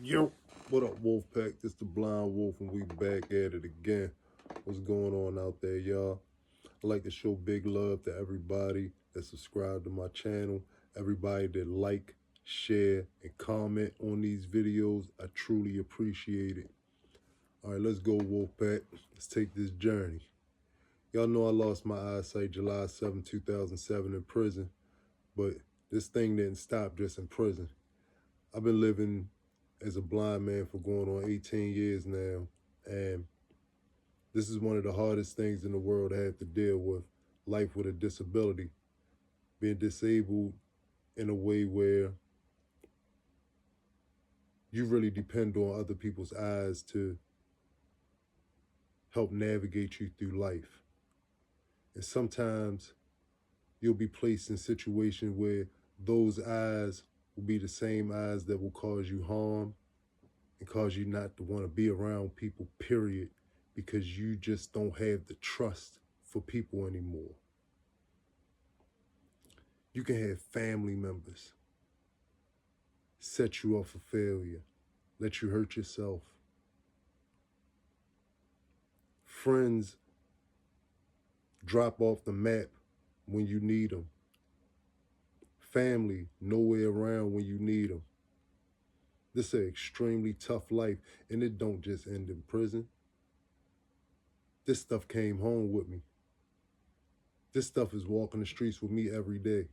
Yo, what up, Wolfpack? This the Blind Wolf, and we back at it again. What's going on out there, y'all? I'd like to show big love to everybody that subscribed to my channel, everybody that like, share, and comment on these videos. I truly appreciate it. All right, let's go, Wolfpack. Let's take this journey. Y'all know I lost my eyesight July 7, 2007 in prison, but this thing didn't stop just in prison. I've been living as a blind man for going on 18 years now, and this is one of the hardest things in the world I have to deal with. Life with a disability, being disabled in a way where you really depend on other people's eyes to help navigate you through life. And sometimes you'll be placed in situations where those eyes will be the same eyes that will cause you harm and cause you not to want to be around people, period, because you just don't have the trust for people anymore. You can have family members set you up for failure, let you hurt yourself. Friends drop off the map when you need them. Family nowhere around when you need them. This is an extremely tough life, and it don't just end in prison. This stuff came home with me. This stuff is walking the streets with me every day.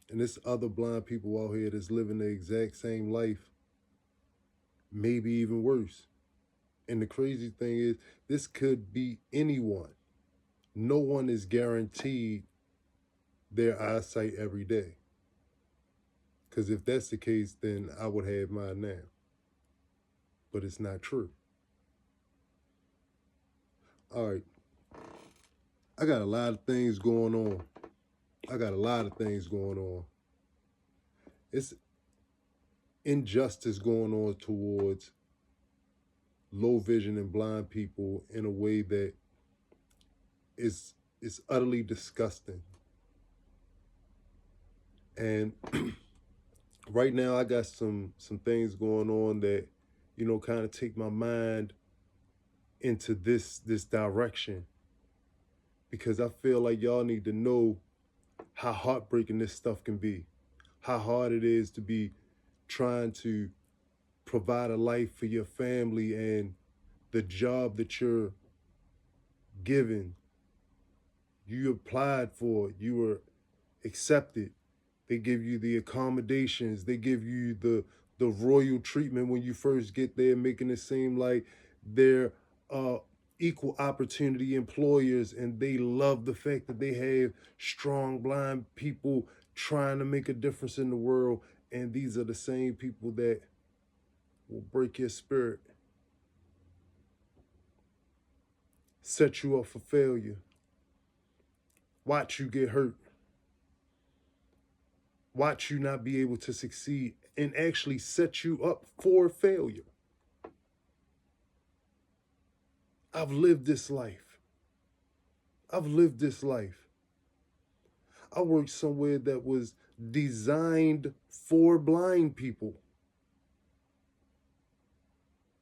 And there's other blind people out here that's living the exact same life, maybe even worse. And the crazy thing is, this could be anyone. No one is guaranteed their eyesight every day. Because if that's the case, then I would have mine now. But it's not true. All right. I got a lot of things going on. It's injustice going on towards low vision and blind people in a way that is utterly disgusting. And right now I got some things going on that, kind of take my mind into this direction, because I feel like y'all need to know how heartbreaking this stuff can be, how hard it is to be trying to provide a life for your family, and the job that you're given, you applied for, you were accepted. They give you the accommodations, they give you the royal treatment when you first get there, making it seem like they're equal opportunity employers, and they love the fact that they have strong blind people trying to make a difference in the world. And these are the same people that will break your spirit, set you up for failure, watch you get hurt, watch you not be able to succeed, and actually set you up for failure. I've lived this life. I worked somewhere that was designed for blind people.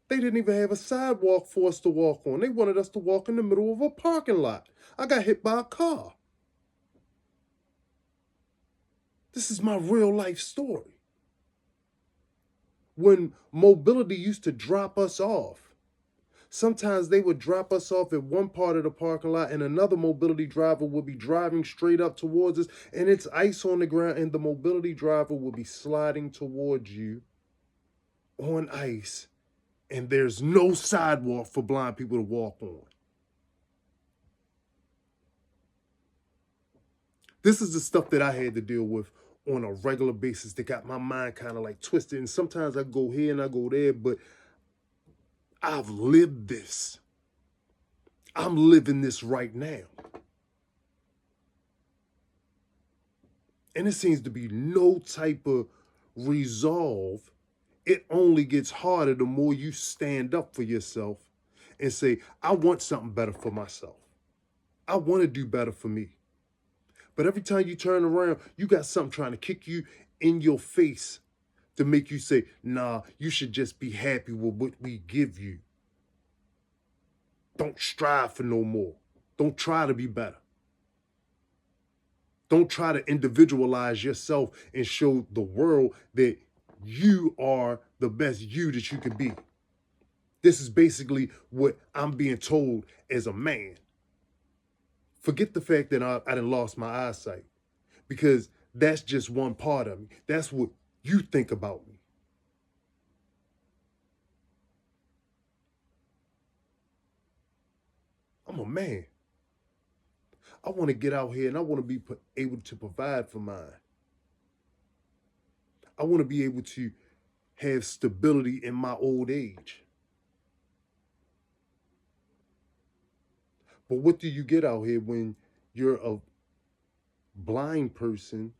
They didn't even have a sidewalk for us to walk on. They wanted us to walk in the middle of a parking lot. I got hit by a car. This is my real life story. When mobility used to drop us off, sometimes they would drop us off at one part of the parking lot, and another mobility driver would be driving straight up towards us, and it's ice on the ground, and the mobility driver will be sliding towards you on ice, and there's no sidewalk for blind people to walk on. This is the stuff that I had to deal with on a regular basis that got my mind kind of like twisted. And sometimes I go here and I go there, but I've lived this. I'm living this right now. And it seems to be no type of resolve. It only gets harder the more you stand up for yourself and say, I want something better for myself. I want to do better for me. But every time you turn around, you got something trying to kick you in your face to make you say, nah, you should just be happy with what we give you. Don't strive for no more. Don't try to be better. Don't try to individualize yourself and show the world that you are the best you that you could be. This is basically what I'm being told as a man. Forget the fact that I done lost my eyesight, because that's just one part of me. That's what you think about me. I'm a man. I want to get out here and I want to be able to provide for mine. I want to be able to have stability in my old age. But what do you get out here when you're a blind person,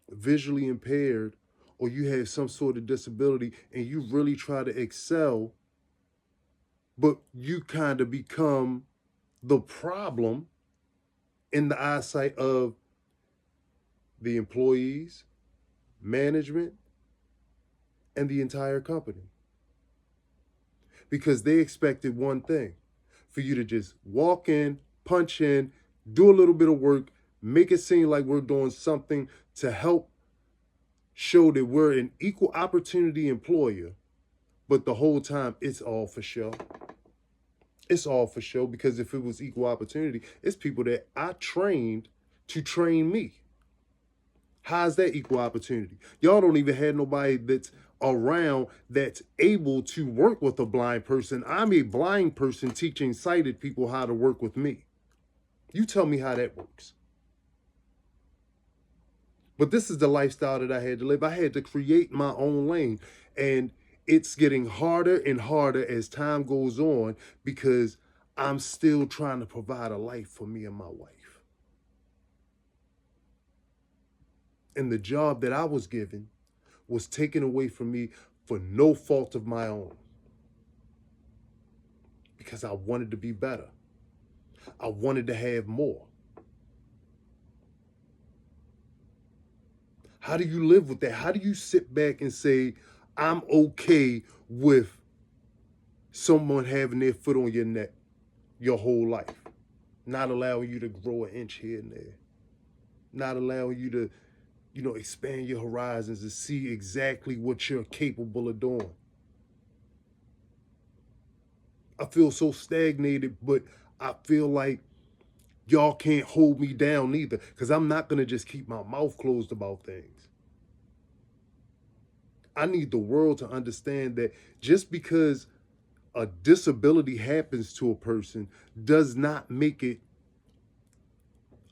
visually impaired, or you have some sort of disability and you really try to excel, but you kind of become the problem in the eyesight of the employees, management, and the entire company? Because they expected one thing: for you to just walk in, punch in, do a little bit of work, make it seem like we're doing something to help show that we're an equal opportunity employer. But the whole time, it's all for show. It's all for show, because if it was equal opportunity, it's people that I trained to train me. How's that equal opportunity? Y'all don't even have nobody that's around that's able to work with a blind person. I'm a blind person teaching sighted people how to work with me. You tell me how that works. But this is the lifestyle that I had to live. I had to create my own lane. And it's getting harder and harder as time goes on, because I'm still trying to provide a life for me and my wife. And the job that I was given was taken away from me for no fault of my own, because I wanted to be better. I wanted to have more. How do you live with that? How do you sit back and say, I'm okay with someone having their foot on your neck your whole life, not allowing you to grow an inch here and there, not allowing you to, expand your horizons and see exactly what you're capable of doing? I feel so stagnated, but I feel like y'all can't hold me down either, because I'm not going to just keep my mouth closed about things. I need the world to understand that just because a disability happens to a person does not make it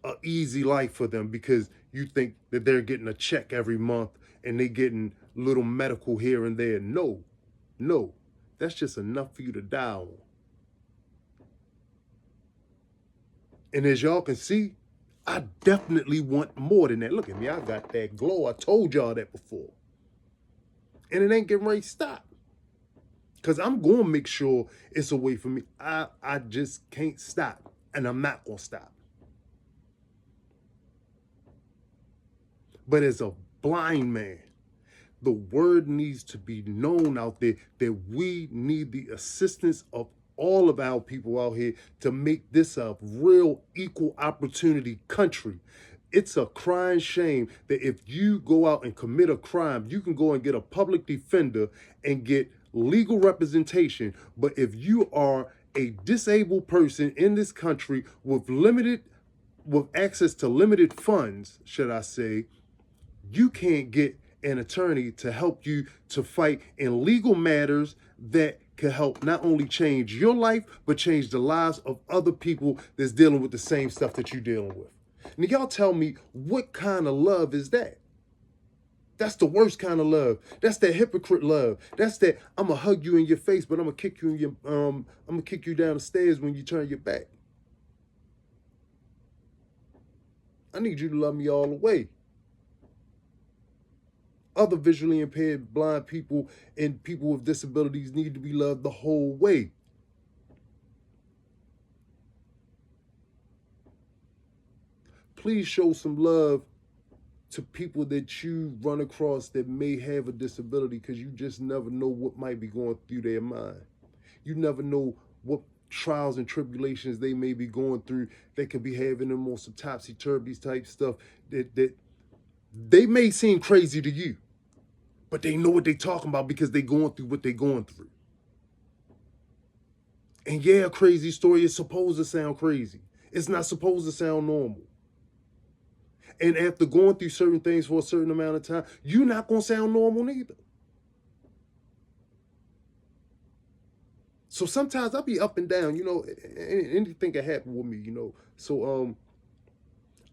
an easy life for them, because you think that they're getting a check every month and they getting little medical here and there. No, that's just enough for you to die on. And as y'all can see, I definitely want more than that. Look at me, I got that glow. I told y'all that before. And it ain't getting ready to stop, because I'm going to make sure it's a way for me. I just can't stop, and I'm not going to stop. But as a blind man, the word needs to be known out there that we need the assistance of all of our people out here to make this a real equal opportunity country. It's a crying shame that if you go out and commit a crime, you can go and get a public defender and get legal representation. But if you are a disabled person in this country with access to limited funds, should I say, you can't get an attorney to help you to fight in legal matters that could help not only change your life, but change the lives of other people that's dealing with the same stuff that you're dealing with. Now, y'all tell me, what kind of love is that? That's the worst kind of love. That's that hypocrite love. That's that I'm gonna hug you in your face, but I'm gonna kick you in your I'm gonna kick you down the stairs when you turn your back. I need you to love me all the way. Other visually impaired, blind people, and people with disabilities need to be loved the whole way. Please show some love to people that you run across that may have a disability, because you just never know what might be going through their mind. You never know what trials and tribulations they may be going through. They could be having them on some topsy-turvy type stuff that they may seem crazy to you, but they know what they're talking about because they're going through what they're going through. And yeah, a crazy story is supposed to sound crazy. It's not supposed to sound normal. And after going through certain things for a certain amount of time, you're not going to sound normal neither. So sometimes I'll be up and down, anything can happen with me. So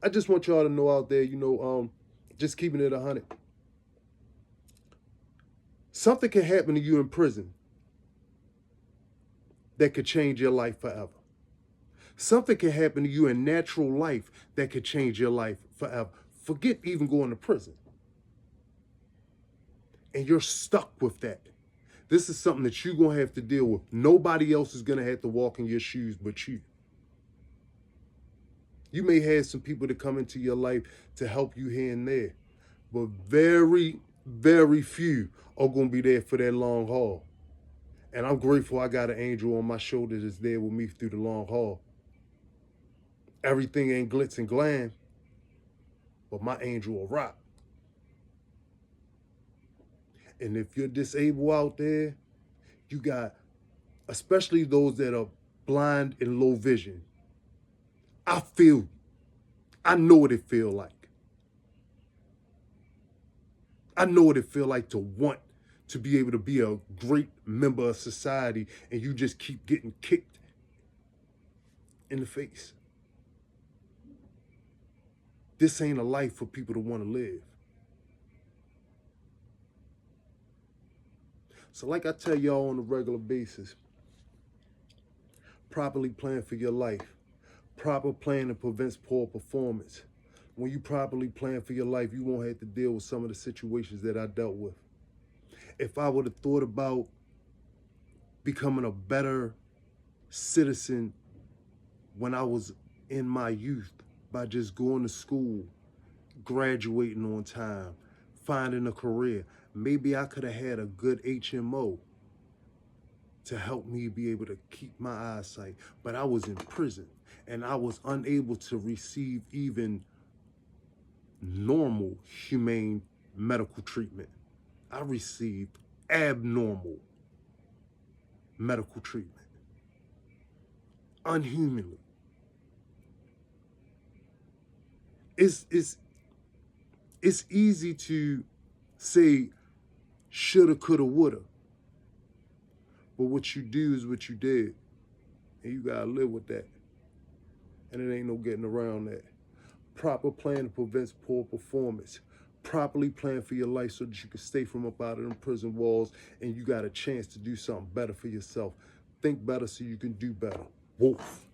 I just want y'all to know out there, just keeping it 100. Something can happen to you in prison that could change your life forever. Something can happen to you in natural life that could change your life forever. Forget even going to prison. And you're stuck with that. This is something that you're going to have to deal with. Nobody else is going to have to walk in your shoes but you. You may have some people that come into your life to help you here and there, but very, very few are going to be there for that long haul. And I'm grateful I got an angel on my shoulder that's there with me through the long haul. Everything ain't glitz and glam, but my angel will rock. And if you're disabled out there, you got, especially those that are blind and low vision, I feel you. I know what it feel like. I know what it feel like to want to be able to be a great member of society and you just keep getting kicked in the face. This ain't a life for people to want to live. So like I tell y'all on a regular basis, properly plan for your life. Proper planning prevents poor performance. When you properly plan for your life, you won't have to deal with some of the situations that I dealt with. If I would have thought about becoming a better citizen when I was in my youth by just going to school, graduating on time, finding a career, maybe I could have had a good HMO to help me be able to keep my eyesight. But I was in prison and I was unable to receive even normal, humane medical treatment. I received abnormal medical treatment. Unhumanly. It's easy to say shoulda, coulda, woulda. But what you do is what you did. And you gotta live with that. And it ain't no getting around that. Proper planning prevents poor performance. Properly plan for your life so that you can stay from up out of them prison walls and you got a chance to do something better for yourself. Think better so you can do better. Wolf.